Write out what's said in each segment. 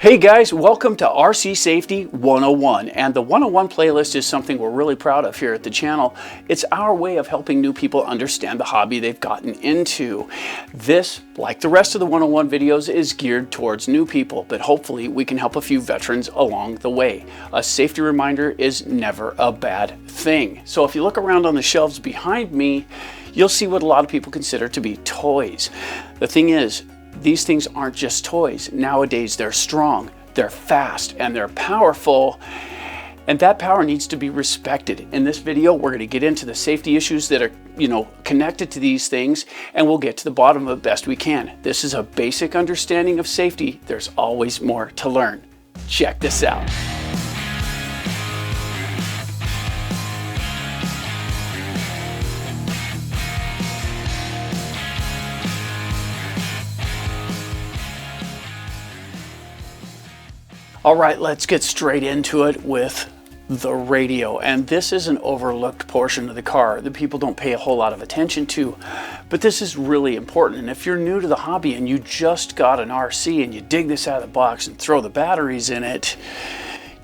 Hey guys, welcome to RC Safety 101, and the 101 playlist is something we're really proud of here at the channel. It's our way of helping new people understand the hobby they've gotten into. This, like the rest of the 101 videos, is geared towards new people, but hopefully we can help a few veterans along the way. A safety reminder is never a bad thing. So if you look around on the shelves behind me, you'll see what a lot of people consider to be toys. The thing is, these things aren't just toys. Nowadays, they're strong, they're fast, and they're powerful. And that power needs to be respected. In this video, we're going to get into the safety issues that are, connected to these things, and we'll get to the bottom of it best we can. This is a basic understanding of safety. There's always more to learn. Check this out. All right, let's get straight into it with the radio. And this is an overlooked portion of the car that people don't pay a whole lot of attention to, but this is really important. And if you're new to the hobby and you just got an RC and you dig this out of the box and throw the batteries in it,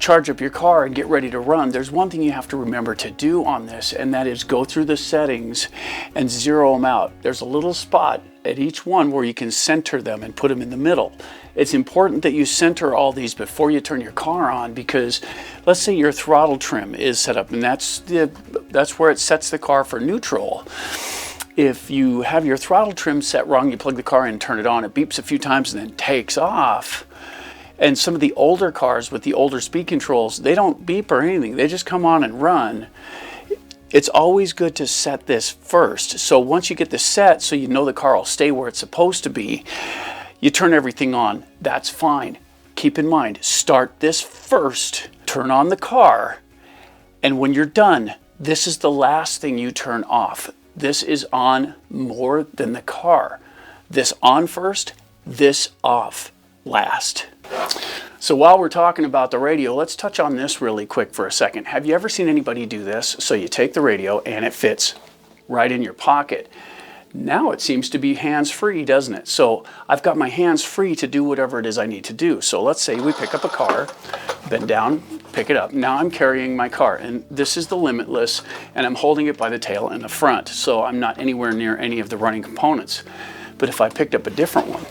charge up your car and get ready to run, there's one thing you have to remember to do on this, and that is go through the settings and zero them out. There's a little spot at each one where you can center them and put them in the middle. It's important that you center all these before you turn your car on, because let's say your throttle trim is set up, and that's where it sets the car for neutral. If you have your throttle trim set wrong, you plug the car in and turn it on, it beeps a few times and then takes off. And some of the older cars with the older speed controls, they don't beep or anything. They just come on and run. It's always good to set this first. So once you get this set, so you know the car will stay where it's supposed to be, you turn everything on. That's fine. Keep in mind, start this first, turn on the car, and when you're done, this is the last thing you turn off. This is on more than the car. This on first, this off last. So while we're talking about the radio, let's touch on this really quick for a second. Have you ever seen anybody do this? So you take the radio and it fits right in your pocket. Now it seems to be hands-free, doesn't it? So I've got my hands free to do whatever it is I need to do. So let's say we pick up a car, bend down, pick it up. Now I'm carrying my car, and this is the Limitless, and I'm holding it by the tail and the front, so I'm not anywhere near any of the running components. But if I picked up a different one,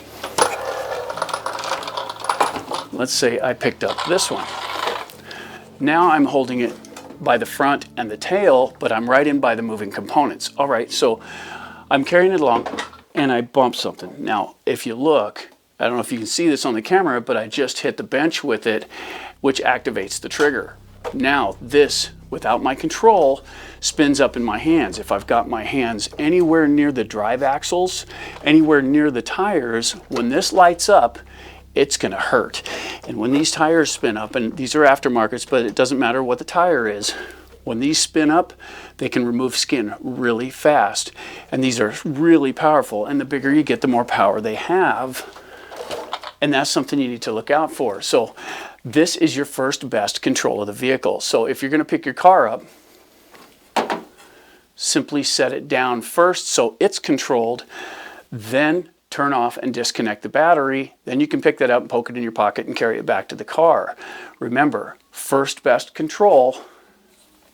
let's say I picked up this one. Now I'm holding it by the front and the tail, but I'm right in by the moving components. All right, so I'm carrying it along and I bump something. Now, if you look, I don't know if you can see this on the camera, but I just hit the bench with it, which activates the trigger. Now this, without my control, spins up in my hands. If I've got my hands anywhere near the drive axles, anywhere near the tires, when this lights up, it's gonna hurt. And when these tires spin up, and these are aftermarkets, but it doesn't matter what the tire is, when these spin up, they can remove skin really fast. And these are really powerful, and the bigger you get, the more power they have. And that's something you need to look out for. So this is your first best control of the vehicle. So if you're gonna pick your car up, simply set it down first so it's controlled, then turn off and disconnect the battery. Then you can pick that up and poke it in your pocket and carry it back to the car. Remember, first best control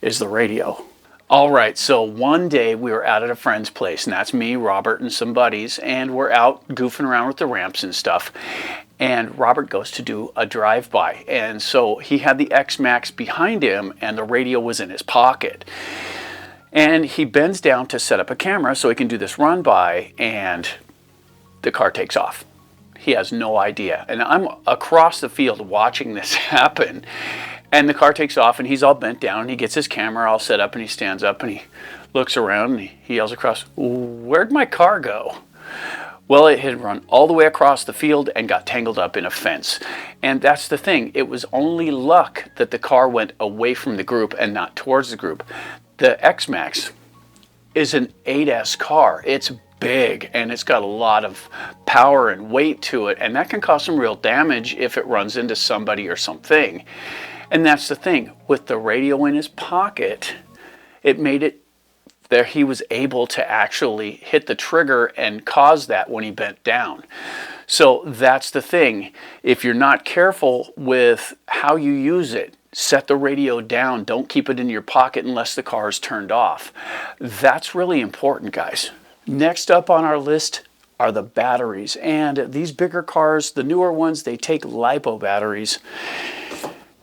is the radio. All right, so one day we were out at a friend's place, and that's me, Robert, and some buddies, and we're out goofing around with the ramps and stuff. And Robert goes to do a drive-by, and so he had the X-Max behind him, and the radio was in his pocket. And he bends down to set up a camera so he can do this run-by, and the car takes off. He has no idea. And I'm across the field watching this happen. And the car takes off, and he's all bent down, and he gets his camera all set up, and he stands up, and he looks around, and he yells across, "Where'd my car go?" Well, it had run all the way across the field and got tangled up in a fence. And that's the thing. It was only luck that the car went away from the group and not towards the group. The X-Max is an 8S car. It's big, and it's got a lot of power and weight to it, and that can cause some real damage if it runs into somebody or something. And that's the thing, with the radio in his pocket, it made it there he was able to actually hit the trigger and cause that when he bent down. So that's the thing. If you're not careful with how you use it, set the radio down. Don't keep it in your pocket unless the car is turned off. That's really important, guys. Next up on our list are the batteries. And these bigger cars, the newer ones, they take LiPo batteries.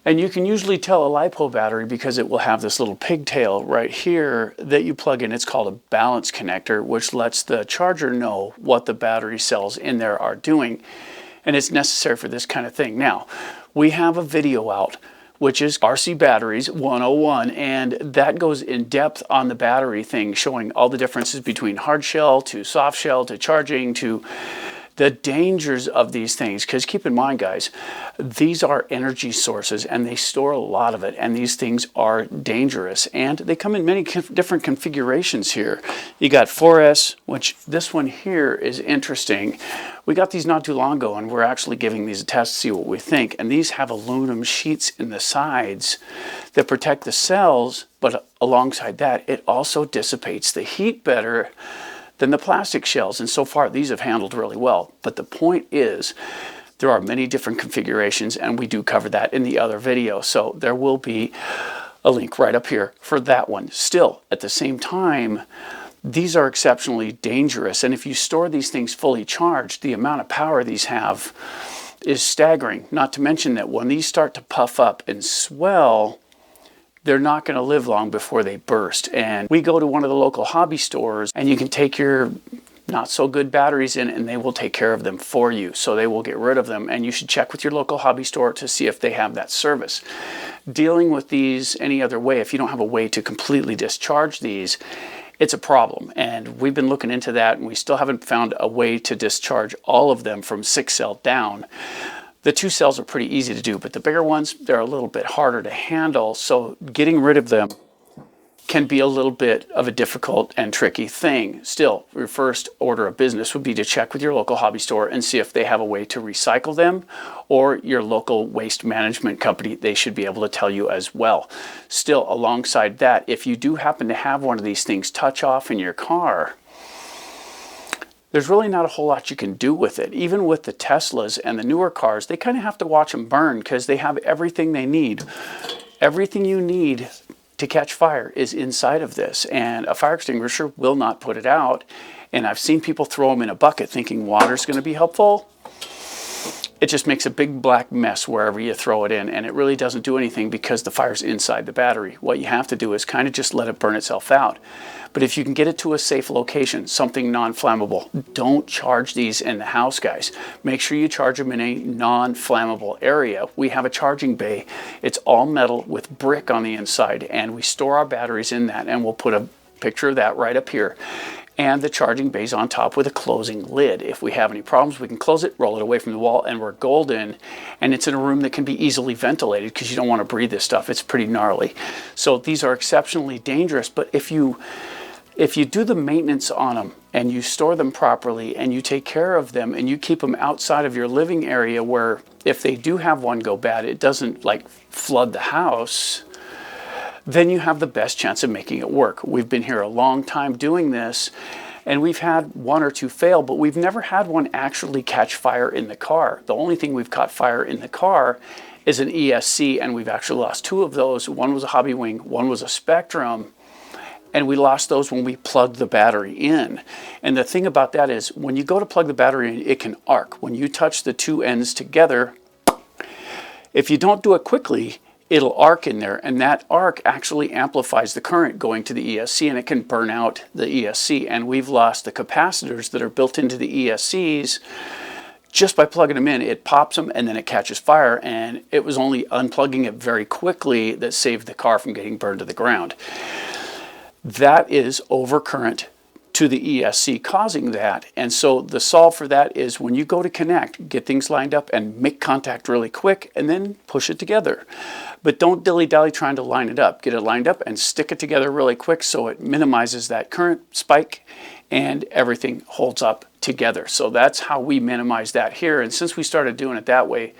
And you can usually tell a LiPo battery because it will have this little pigtail right here that you plug in. It's called a balance connector, which lets the charger know what the battery cells in there are doing. And it's necessary for this kind of thing. Now, we have a video out, which is RC Batteries 101, and that goes in depth on the battery thing, showing all the differences between hard shell to soft shell to charging to the dangers of these things. Because keep in mind, guys, these are energy sources and they store a lot of it, and these things are dangerous, and they come in many different configurations here. You got 4S, which this one here is interesting. We got these not too long ago, and we're actually giving these a test to see what we think. And these have aluminum sheets in the sides that protect the cells, but alongside that, it also dissipates the heat better than the plastic shells. And so far, these have handled really well. But the point is, there are many different configurations, and we do cover that in the other video. So there will be a link right up here for that one. Still, at the same time, these are exceptionally dangerous. And if you store these things fully charged, the amount of power these have is staggering. Not to mention that when these start to puff up and swell, they're not going to live long before they burst. And we go to one of the local hobby stores, and you can take your not so good batteries in, and they will take care of them for you. So they will get rid of them, and you should check with your local hobby store to see if they have that service. Dealing with these any other way, if you don't have a way to completely discharge these, it's a problem. And we've been looking into that, and we still haven't found a way to discharge all of them from 6 cell down. The 2 cells are pretty easy to do, but the bigger ones, they're a little bit harder to handle. So getting rid of them can be a little bit of a difficult and tricky thing. Still, your first order of business would be to check with your local hobby store and see if they have a way to recycle them, or your local waste management company. They should be able to tell you as well. Still, alongside that, if you do happen to have one of these things touch off in your car, there's really not a whole lot you can do with it. Even with the Teslas and the newer cars, they kind of have to watch them burn because they have everything they need. Everything you need to catch fire is inside of this, and a fire extinguisher will not put it out. And I've seen people throw them in a bucket thinking water's going to be helpful. It just makes a big black mess wherever you throw it in, and it really doesn't do anything because the fire's inside the battery. What you have to do is kind of just let it burn itself out. But if you can get it to a safe location, something non-flammable, don't charge these in the house, guys. Make sure you charge them in a non-flammable area. We have a charging bay. It's all metal with brick on the inside, and we store our batteries in that, and we'll put a picture of that right up here. And the charging bay's on top with a closing lid. If we have any problems, we can close it, roll it away from the wall, and we're golden. And it's in a room that can be easily ventilated because you don't want to breathe this stuff. It's pretty gnarly. So these are exceptionally dangerous, but if you do the maintenance on them and you store them properly and you take care of them and you keep them outside of your living area, where if they do have one go bad, it doesn't like flood the house, then you have the best chance of making it work. We've been here a long time doing this, and we've had 1 or 2 fail, but we've never had one actually catch fire in the car. The only thing we've caught fire in the car is an ESC, and we've actually lost 2 of those. One was a Hobbywing, one was a Spectrum, and we lost those when we plugged the battery in. And the thing about that is, when you go to plug the battery in, it can arc. When you touch the 2 ends together, if you don't do it quickly, it'll arc in there, and that arc actually amplifies the current going to the ESC, and it can burn out the ESC. And we've lost the capacitors that are built into the ESCs just by plugging them in. It pops them and then it catches fire, and it was only unplugging it very quickly that saved the car from getting burned to the ground. That is overcurrent to the ESC causing that. And so the solve for that is, when you go to connect, get things lined up and make contact really quick and then push it together. But don't dilly-dally trying to line it up. Get it lined up and stick it together really quick so it minimizes that current spike and everything holds up together. So that's how we minimize that here. And since we started doing it that way,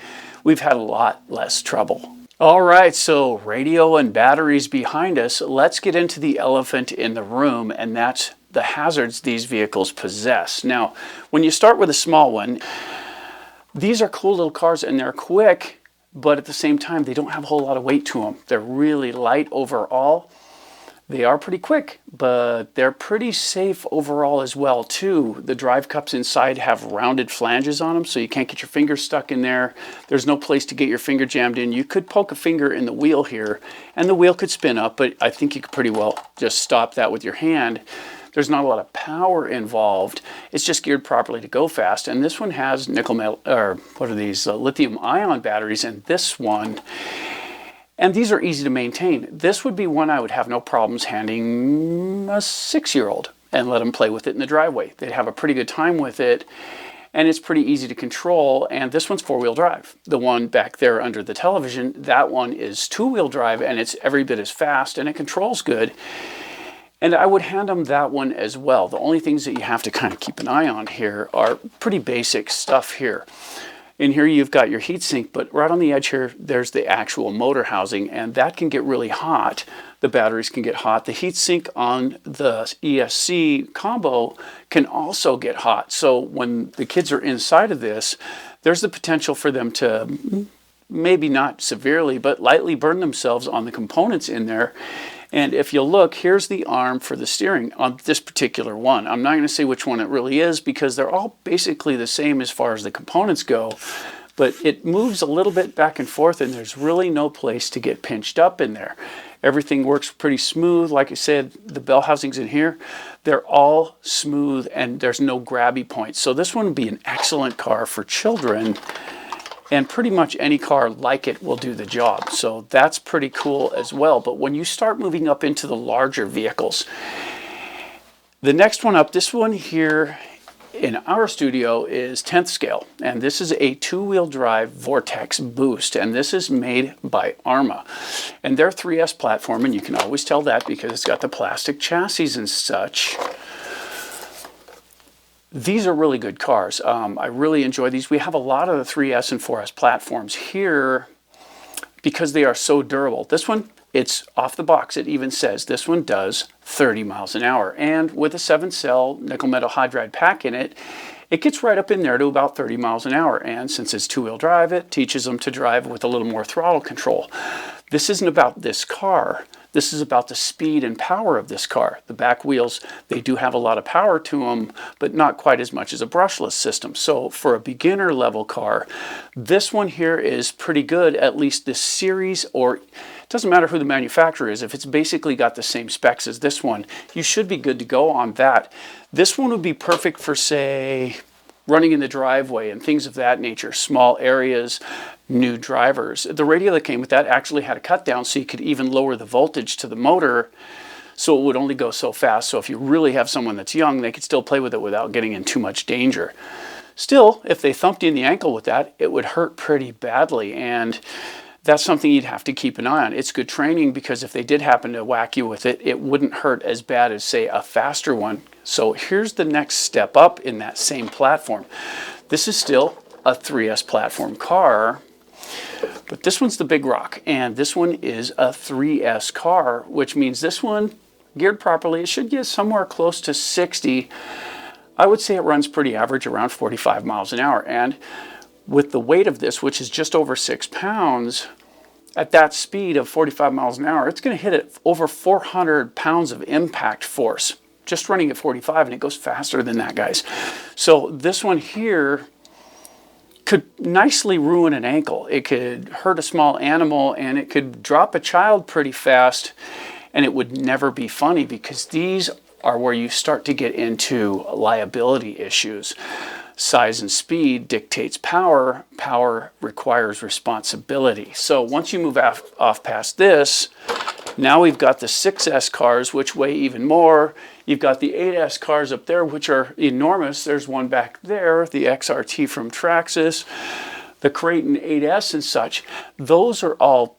we've had a lot less trouble. All right, so radio and batteries behind us. Let's get into the elephant in the room, and that's the hazards these vehicles possess. Now, when you start with a small one, These are cool little cars, and they're quick, but at the same time, they don't have a whole lot of weight to them. They're really light overall. They are pretty quick, but they're pretty safe overall as well too. The drive cups inside have rounded flanges on them, so you can't get your finger stuck in there. There's no place to get your finger jammed in. You could poke a finger in the wheel here, and the wheel could spin up, but I think you could pretty well just stop that with your hand. There's not a lot of power involved. It's just geared properly to go fast. And this one has nickel metal, or what are these, lithium ion batteries, and this one. And these are easy to maintain. This would be one I would have no problems handing a 6-year-old and let them play with it in the driveway. They'd have a pretty good time with it, and it's pretty easy to control. And this one's 4-wheel drive. The one back there under the television, that one is 2-wheel drive, and it's every bit as fast, and it controls good. And I would hand them that one as well. The only things that you have to kind of keep an eye on here are pretty basic stuff here. In here you've got your heatsink, but right on the edge here, there's the actual motor housing, and that can get really hot. The batteries can get hot. The heatsink on the ESC combo can also get hot. So when the kids are inside of this, there's the potential for them to maybe not severely, but lightly burn themselves on the components in there. And if you look, here's the arm for the steering on this particular one. I'm not going to say which one it really is because they're all basically the same as far as the components go, but it moves a little bit back and forth, and there's really no place to get pinched up in there. Everything works pretty smooth. Like I said, the bell housings in here, they're all smooth and there's no grabby points. So this one would be an excellent car for children. And pretty much any car like it will do the job. So that's pretty cool as well. But when you start moving up into the larger vehicles, the next one up, this one here in our studio is 10th scale. And this is a 2-wheel drive Vortex Boost. And this is made by Arrma. And their 3S platform, and you can always tell that because it's got the plastic chassis and such. These are really good cars. I really enjoy these. We have a lot of the 3S and 4S platforms here because they are so durable. This one, it's off the box. It even says this one does 30 miles an hour. And with a 7-cell nickel metal hydride pack in it, it gets right up in there to about 30 miles an hour. And since it's 2-wheel drive, it teaches them to drive with a little more throttle control. This isn't about this car. This is about the speed and power of this car. The back wheels, they do have a lot of power to them, but not quite as much as a brushless system. So for a beginner level car, this one here is pretty good, at least this series, or it doesn't matter who the manufacturer is. If it's basically got the same specs as this one, you should be good to go on that. This one would be perfect for, say, running in the driveway and things of that nature, small areas, new drivers. The radio that came with that actually had a cut down so you could even lower the voltage to the motor so it would only go so fast. So if you really have someone that's young, they could still play with it without getting in too much danger. Still, if they thumped you in the ankle with that, it would hurt pretty badly, and that's something you'd have to keep an eye on. It's good training because if they did happen to whack you with it, it wouldn't hurt as bad as, say, a faster one. So here's the next step up in that same platform. This is still a 3S platform car, but this one's the big rock, and this one is a 3S car, which means this one, geared properly, it should get somewhere close to 60. I would say it runs pretty average, around 45 miles an hour. And with the weight of this, which is just over 6 pounds, at that speed of 45 miles an hour, it's going to hit it over 400 pounds of impact force, just running at 45, and it goes faster than that, guys. So this one here could nicely ruin an ankle. It could hurt a small animal, and it could drop a child pretty fast, and it would never be funny because these are where you start to get into liability issues. Size and speed dictates power. Power requires responsibility. So once you move off past this, now we've got the 6S cars, which weigh even more. You've got the 8S cars up there, which are enormous. There's one back there, the XRT from Traxxas, the Kraton 8S and such. Those are all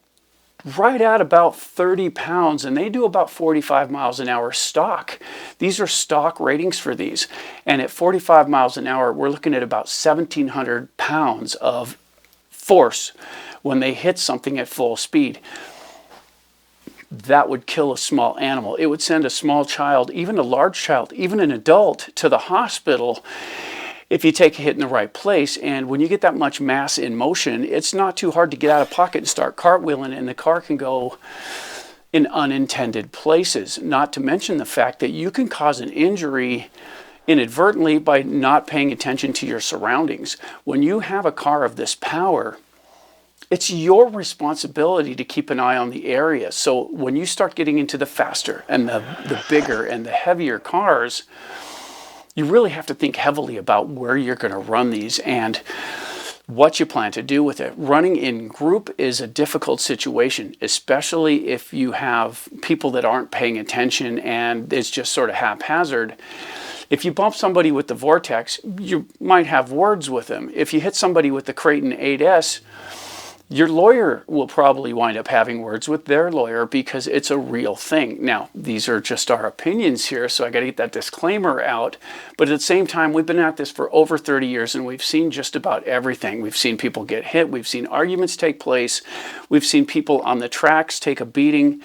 right at about 30 pounds, and they do about 45 miles an hour stock. These are stock ratings for these. And at 45 miles an hour, we're looking at about 1,700 pounds of force when they hit something at full speed. That would kill a small animal. It would send a small child, even a large child, even an adult, to the hospital. if you take a hit in the right place. And when you get that much mass in motion, it's not too hard to get out of pocket and start cartwheeling, and the car can go in unintended places. Not to mention the fact that you can cause an injury inadvertently by not paying attention to your surroundings. When you have a car of this power, it's your responsibility to keep an eye on the area. So when you start getting into the faster and the bigger and the heavier cars, you really have to think heavily about where you're going to run these and what you plan to do with it. Running in group is a difficult situation, especially if you have people that aren't paying attention and it's just sort of haphazard. If you bump somebody with the Vortex, you might have words with them. If you hit somebody with the Kraton 8S, your lawyer will probably wind up having words with their lawyer because it's a real thing. Now, these are just our opinions here, so I got to get that disclaimer out. But at the same time, we've been at this for over 30 years and we've seen just about everything. We've seen people get hit. We've seen arguments take place. We've seen people on the tracks take a beating.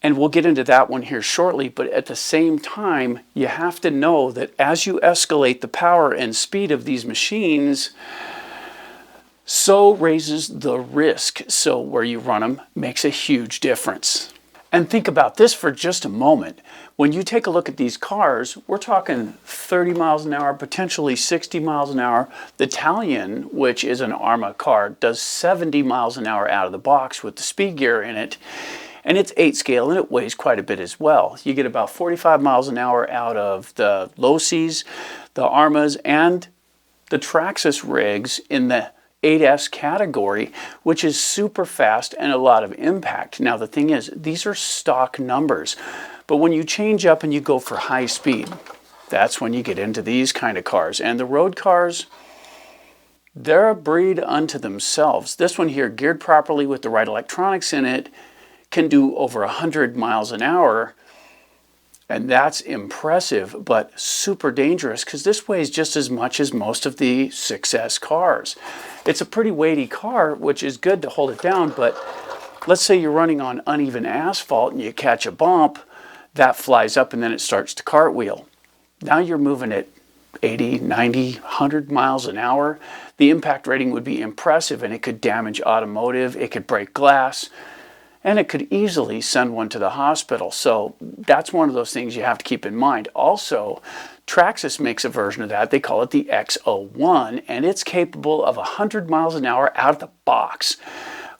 And we'll get into that one here shortly. But at the same time, you have to know that as you escalate the power and speed of these machines, so raises the risk. So where you run them makes a huge difference. And think about this for just a moment. When you take a look at these cars, we're talking 30 miles an hour, potentially 60 miles an hour. The Italian, which is an Arma car, does 70 miles an hour out of the box with the speed gear in it. And it's 8 scale and it weighs quite a bit as well. You get about 45 miles an hour out of the Losis, the Armas, and the Traxxas rigs in the 8S category, which is super fast and a lot of impact. Now the thing is, these are stock numbers, but when you change up and you go for high speed, that's when you get into these kind of cars. And the road cars, they're a breed unto themselves. This one here, geared properly with the right electronics in it, can do over 100 miles an hour. And that's impressive, but super dangerous because this weighs just as much as most of the 6S cars. It's a pretty weighty car, which is good to hold it down, but let's say you're running on uneven asphalt and you catch a bump, that flies up and then it starts to cartwheel. Now you're moving at 80, 90, 100 miles an hour. The impact rating would be impressive and it could damage automotive, it could break glass, and it could easily send one to the hospital. So that's one of those things you have to keep in mind. Also, Traxxas makes a version of that. They call it the X01, and it's capable of 100 miles an hour out of the box.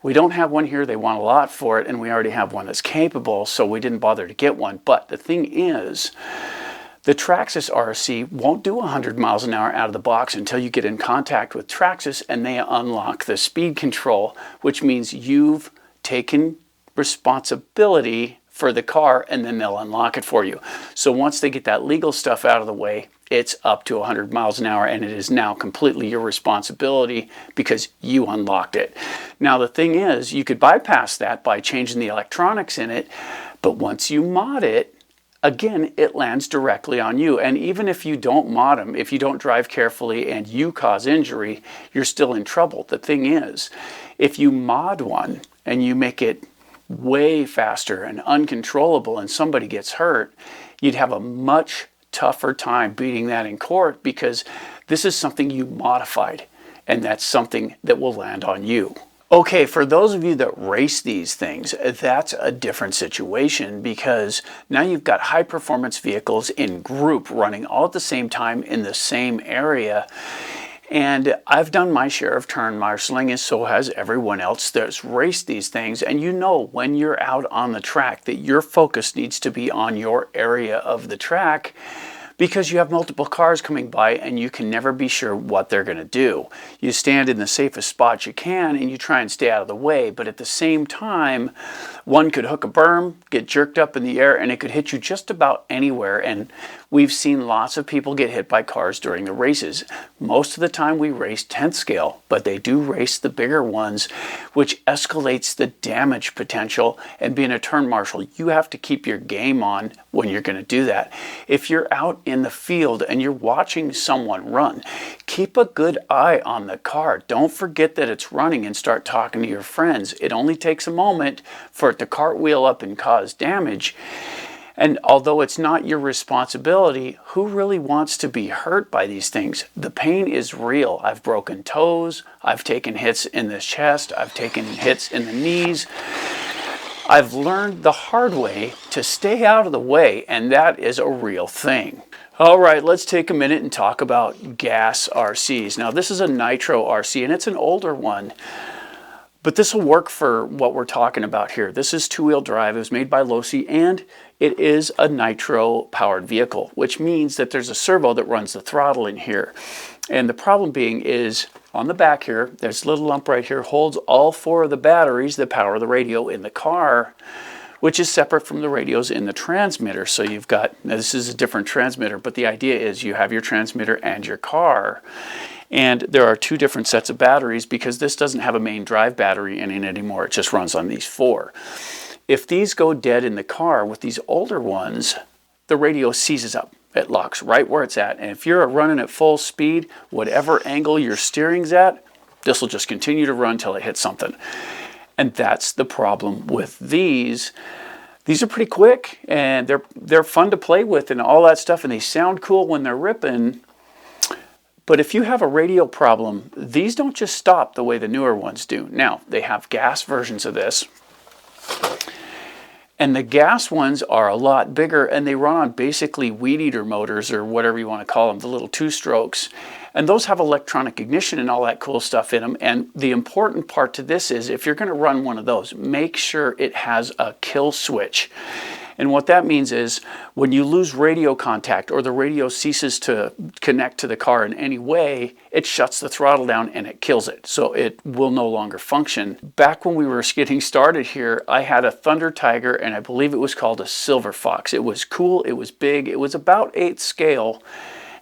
We don't have one here. They want a lot for it, and we already have one that's capable, so we didn't bother to get one. But the thing is, the Traxxas RC won't do 100 miles an hour out of the box until you get in contact with Traxxas and they unlock the speed control, which means you've taken responsibility for the car and then they'll unlock it for you. So once they get that legal stuff out of the way, it's up to 100 miles an hour and it is now completely your responsibility because you unlocked it. Now the thing is, you could bypass that by changing the electronics in it, but once you mod it, again, it lands directly on you. And even if you don't mod them, if you don't drive carefully and you cause injury, you're still in trouble. The thing is, if you mod one and you make it way faster and uncontrollable and somebody gets hurt, you'd have a much tougher time beating that in court because this is something you modified and that's something that will land on you. Okay, for those of you that race these things, that's a different situation because now you've got high performance vehicles in group running all at the same time in the same area. And I've done my share of turn marshalling, and so has everyone else that's raced these things. And you know when you're out on the track that your focus needs to be on your area of the track because you have multiple cars coming by and you can never be sure what they're going to do. You stand in the safest spot you can and you try and stay out of the way, but at the same time, one could hook a berm, get jerked up in the air, and it could hit you just about anywhere. And we've seen lots of people get hit by cars during the races. Most of the time we race 10th scale, but they do race the bigger ones, which escalates the damage potential. And being a turn marshal, you have to keep your game on when you're going to do that. If you're out in the field and you're watching someone run, keep a good eye on the car. Don't forget that it's running and start talking to your friends. It only takes a moment for it to cartwheel up and cause damage. And although it's not your responsibility, who really wants to be hurt by these things? The pain is real. I've broken toes, I've taken hits in the chest, I've taken hits in the knees. I've learned the hard way to stay out of the way, and that is a real thing. All right, let's take a minute and talk about gas RCs. Now, this is a nitro RC, and it's an older one, but this will work for what we're talking about here. This is two-wheel drive. It was made by Losi, and it is a nitro-powered vehicle, which means that there's a servo that runs the throttle in here. And the problem being is, on the back here, there's a little lump right here, holds all 4 of the batteries that power the radio in the car, which is separate from the radios in the transmitter. So you've got, now this is a different transmitter, but the idea is you have your transmitter and your car. And there are 2 different sets of batteries because this doesn't have a main drive battery in it anymore. It just runs on these 4. If these go dead in the car with these older ones, the radio seizes up. It locks right where it's at. And if you're running at full speed, whatever angle your steering's at, this will just continue to run till it hits something. And that's the problem with these. These are pretty quick, and they're fun to play with and all that stuff, and they sound cool when they're ripping. But if you have a radio problem, these don't just stop the way the newer ones do. Now, they have gas versions of this, and the gas ones are a lot bigger, and they run on basically weed eater motors, or whatever you want to call them, the little 2-strokes. And those have electronic ignition and all that cool stuff in them. And the important part to this is, if you're going to run one of those, make sure it has a kill switch. And what that means is, when you lose radio contact or the radio ceases to connect to the car in any way, it shuts the throttle down and it kills it. So it will no longer function. Back when we were getting started here, I had a Thunder Tiger, and I believe it was called a Silver Fox. It was cool, it was big, it was about 8th scale,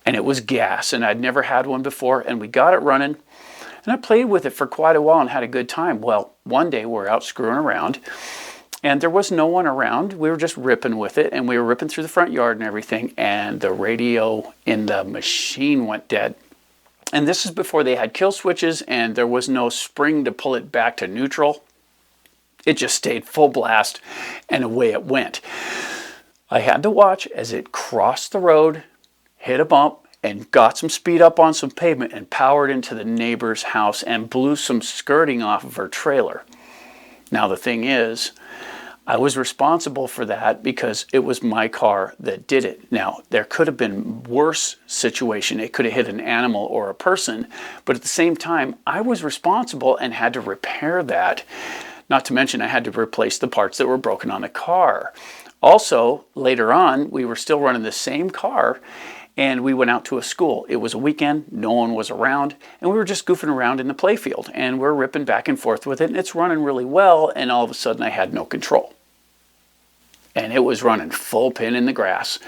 and it was gas, and I'd never had one before, and we got it running. And I played with it for quite a while and had a good time. Well, one day we're out screwing around, and there was no one around. We were just ripping with it, and we were ripping through the front yard and everything, and the radio in the machine went dead. And this is before they had kill switches, and there was no spring to pull it back to neutral. It just stayed full blast, and away it went. I had to watch as it crossed the road, hit a bump, and got some speed up on some pavement and powered into the neighbor's house and blew some skirting off of her trailer. Now the thing is, I was responsible for that because it was my car that did it. Now, there could have been worse situation. It could have hit an animal or a person, but at the same time, I was responsible and had to repair that. Not to mention I had to replace the parts that were broken on the car. Also, later on, we were still running the same car, and we went out to a school. It was a weekend, no one was around, and we were just goofing around in the playfield, and we're ripping back and forth with it, and it's running really well, and all of a sudden I had no control. And it was running full pin in the grass,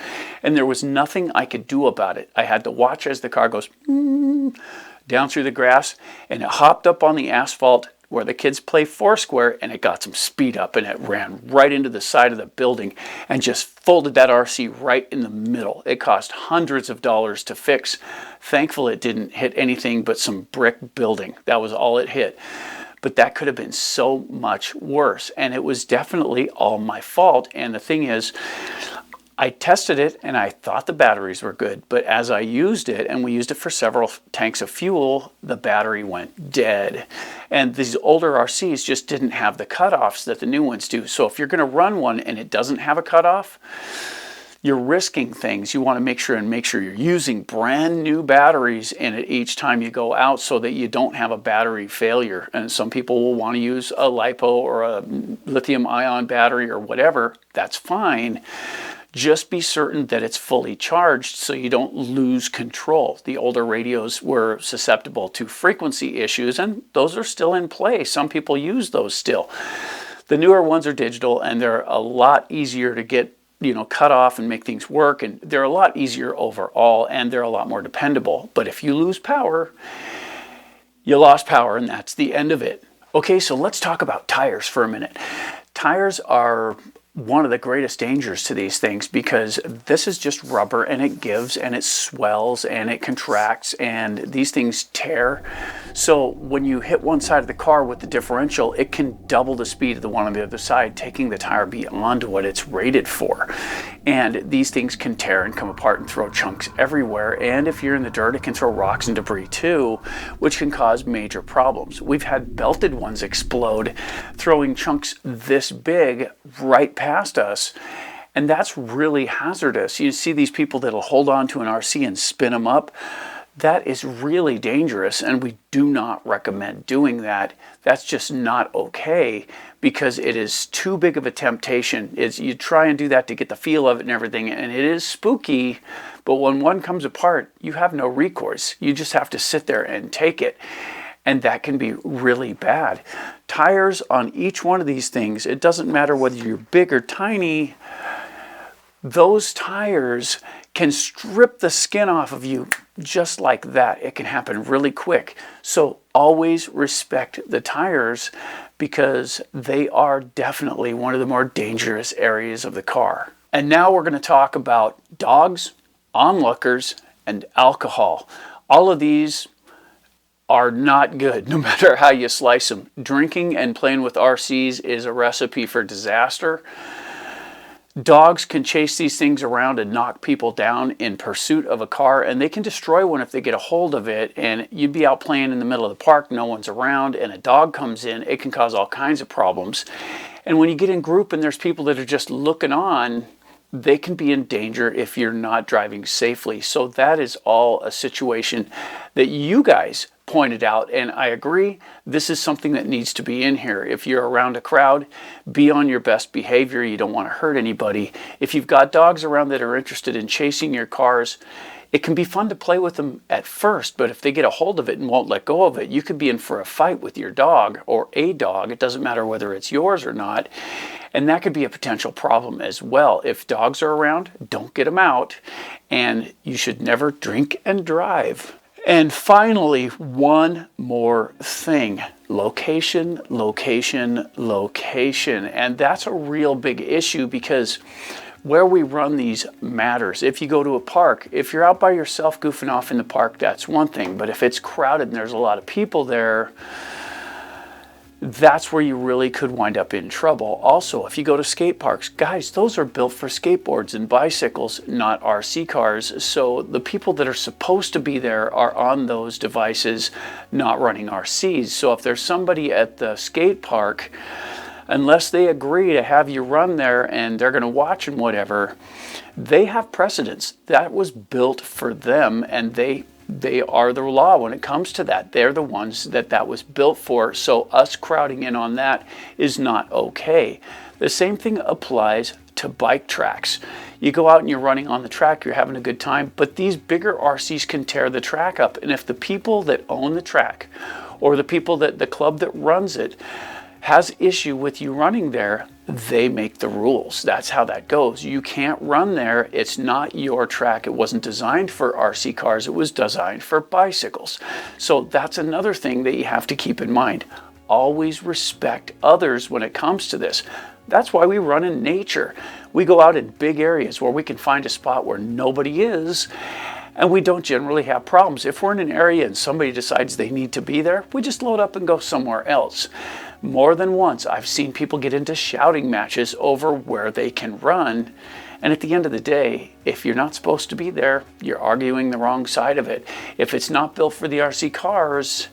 and there was nothing I could do about it. I had to watch as the car goes down through the grass, and it hopped up on the asphalt where the kids play foursquare, and it got some speed up, and it ran right into the side of the building and just folded that RC right in the middle. It cost hundreds of dollars to fix. Thankfully, it didn't hit anything but some brick building. That was all it hit. But that could have been so much worse, and it was definitely all my fault. And the thing is, I tested it and I thought the batteries were good, but as I used it, and we used it for several tanks of fuel, the battery went dead. And these older RCs just didn't have the cutoffs that the new ones do. So if you're going to run one and it doesn't have a cutoff, you're risking things. You want to make sure you're using brand new batteries in it each time you go out so that you don't have a battery failure. And some people will want to use a LiPo or a lithium ion battery or whatever. That's fine. Just be certain that it's fully charged so you don't lose control. The older radios were susceptible to frequency issues, and those are still in play. Some people use those still. The newer ones are digital, and they're a lot easier to get cut off and make things work, and they're a lot easier overall, and they're a lot more dependable. But if you lose power, you lost power, and that's the end of it. Okay, so let's talk about tires for a minute. Tires are one of the greatest dangers to these things, because this is just rubber and it gives and it swells and it contracts and these things tear. So when you hit one side of the car with the differential, it can double the speed of the one on the other side, taking the tire beyond what it's rated for. And these things can tear and come apart and throw chunks everywhere. And if you're in the dirt, it can throw rocks and debris too, which can cause major problems. We've had belted ones explode, throwing chunks this big right past us. And that's really hazardous. You see these people that'll hold on to an RC and spin them up. That is really dangerous, and we do not recommend doing that. That's just not okay, because it is too big of a temptation. You try and do that to get the feel of it and everything, and it is spooky, but when one comes apart, you have no recourse. You just have to sit there and take it, and that can be really bad. Tires on each one of these things, it doesn't matter whether you're big or tiny, those tires can strip the skin off of you just like that. It can happen really quick. So always respect the tires, because they are definitely one of the more dangerous areas of the car. And now we're going to talk about dogs, onlookers, and alcohol. All of these are not good, no matter how you slice them. Drinking and playing with RCs is a recipe for disaster. Dogs can chase these things around and knock people down in pursuit of a car, and they can destroy one if they get a hold of it. And you'd be out playing in the middle of the park, no one's around, and a dog comes in, it can cause all kinds of problems. And when you get in group and there's people that are just looking on, they can be in danger if you're not driving safely. So that is all a situation that you guys pointed out, and I agree, this is something that needs to be in here. If you're around a crowd, be on your best behavior. You don't want to hurt anybody. If you've got dogs around that are interested in chasing your cars, it can be fun to play with them at first, but if they get a hold of it and won't let go of it, you could be in for a fight with your dog or a dog. It doesn't matter whether it's yours or not. And that could be a potential problem as well. If dogs are around, don't get them out. And you should never drink and drive. And finally, one more thing. Location, location, location. And that's a real big issue, because where we run these matters. If you go to a park, if you're out by yourself goofing off in the park, that's one thing. But if it's crowded and there's a lot of people there, that's where you really could wind up in trouble. Also, if you go to skate parks, guys, those are built for skateboards and bicycles, not RC cars. So the people that are supposed to be there are on those devices, not running RCs. So if there's somebody at the skate park, unless they agree to have you run there and they're going to watch and whatever, they have precedence. That was built for them, and they are the law when it comes to that. They're the ones that was built for. So us crowding in on that is not okay. The same thing applies to bike tracks. You go out and you're running on the track, you're having a good time, but these bigger RCs can tear the track up. And if the people that own the track, or the people that the club that runs it, has issue with you running there, they make the rules. That's how that goes. You can't run there. It's not your track. It wasn't designed for RC cars. It was designed for bicycles. So that's another thing that you have to keep in mind. Always respect others when it comes to this. That's why we run in nature. We go out in big areas where we can find a spot where nobody is, and we don't generally have problems. If we're in an area and somebody decides they need to be there, we just load up and go somewhere else. More than once, I've seen people get into shouting matches over where they can run. And at the end of the day, if you're not supposed to be there, you're arguing the wrong side of it. If it's not built for the RC cars,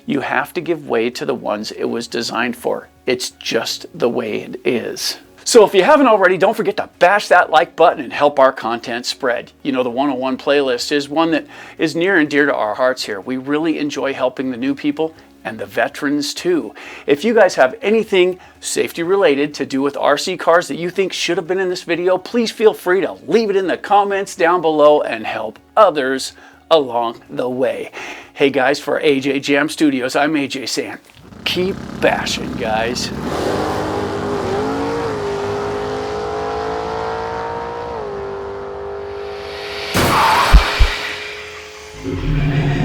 you have to give way to the ones it was designed for. It's just the way it is. So if you haven't already, don't forget to bash that like button and help our content spread. You know, the 101 playlist is one that is near and dear to our hearts here. We really enjoy helping the new people and the veterans too. If you guys have anything safety related to do with RC cars that you think should have been in this video, please feel free to leave it in the comments down below and help others along the way. Hey guys, for AJ Jam Studios, I'm AJ saying, keep bashing, guys. Amen.